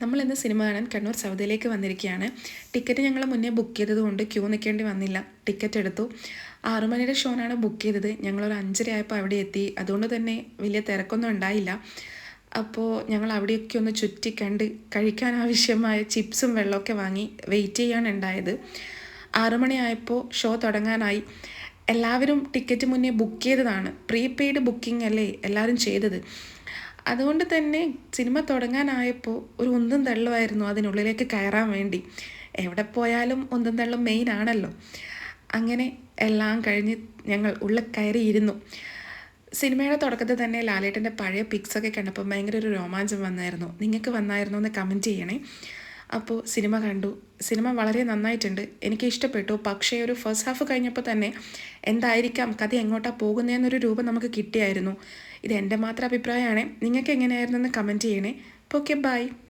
നമ്മളിന്ന് സിനിമ കാണാൻ കണ്ണൂർ സൗദയിലേക്ക് വന്നിരിക്കുകയാണ്. ടിക്കറ്റ് ഞങ്ങൾ മുന്നേ ബുക്ക് ചെയ്തതുകൊണ്ട് ക്യൂ നിൽക്കേണ്ടി വന്നില്ല. ടിക്കറ്റ് എടുത്തു. 6 മണിയുടെ ഷോനാണ് ബുക്ക് ചെയ്തത്. ഞങ്ങളൊരു 5:30 ആയപ്പോൾ അവിടെ എത്തി. അതുകൊണ്ട് തന്നെ വലിയ തിരക്കൊന്നും ഉണ്ടായില്ല. അപ്പോൾ ഞങ്ങൾ അവിടെയൊക്കെ ഒന്ന് ചുറ്റി കണ്ട് കഴിക്കാൻ ആവശ്യമായ ചിപ്സും വെള്ളമൊക്കെ വാങ്ങി വെയിറ്റ് ചെയ്യാണ് ഉണ്ടായത്. 6 മണിയായപ്പോൾ ഷോ തുടങ്ങാനായി. എല്ലാവരും ടിക്കറ്റ് മുന്നേ ബുക്ക് ചെയ്തതാണ്. പ്രീപെയ്ഡ് ബുക്കിംഗ് അല്ലേ എല്ലാവരും ചെയ്തത്. അതുകൊണ്ട് തന്നെ സിനിമ തുടങ്ങാനായപ്പോൾ ഒരു ഉന്തും തള്ളുമായിരുന്നു അതിനുള്ളിലേക്ക് കയറാൻ വേണ്ടി. എവിടെ പോയാലും ഉന്തും തള്ളും മെയിൻ ആണല്ലോ. അങ്ങനെ എല്ലാം കഴിഞ്ഞ് ഞങ്ങൾ ഉള്ളിൽ കയറിയിരുന്നു. സിനിമയുടെ തുടക്കത്തിൽ തന്നെ ലാലേട്ടൻ്റെ പഴയ പിക്സൊക്കെ കണ്ടപ്പോൾ ഭയങ്കര ഒരു രോമാഞ്ചം വന്നായിരുന്നു. നിങ്ങൾക്ക് വന്നായിരുന്നു എന്ന് കമൻറ്റ് ചെയ്യണേ. അപ്പോൾ സിനിമ കണ്ടു. സിനിമ വളരെ നന്നായിട്ടുണ്ട്, എനിക്ക് ഇഷ്ടപ്പെട്ടു. പക്ഷേ ഒരു ഫസ്റ്റ് ഹാഫ് കഴിഞ്ഞപ്പോൾ തന്നെ എന്തായിരിക്കാം കഥ എങ്ങോട്ടാണ് പോകുന്നതെന്നൊരു രൂപം നമുക്ക് കിട്ടിയായിരുന്നു. ഇത് എൻ്റെ മാത്രം അഭിപ്രായമാണ്. നിങ്ങൾക്ക് എങ്ങനെയായിരുന്നു എന്ന് കമൻറ്റ് ചെയ്യണേ. അപ്പോൾ ഓക്കെ, ബൈ.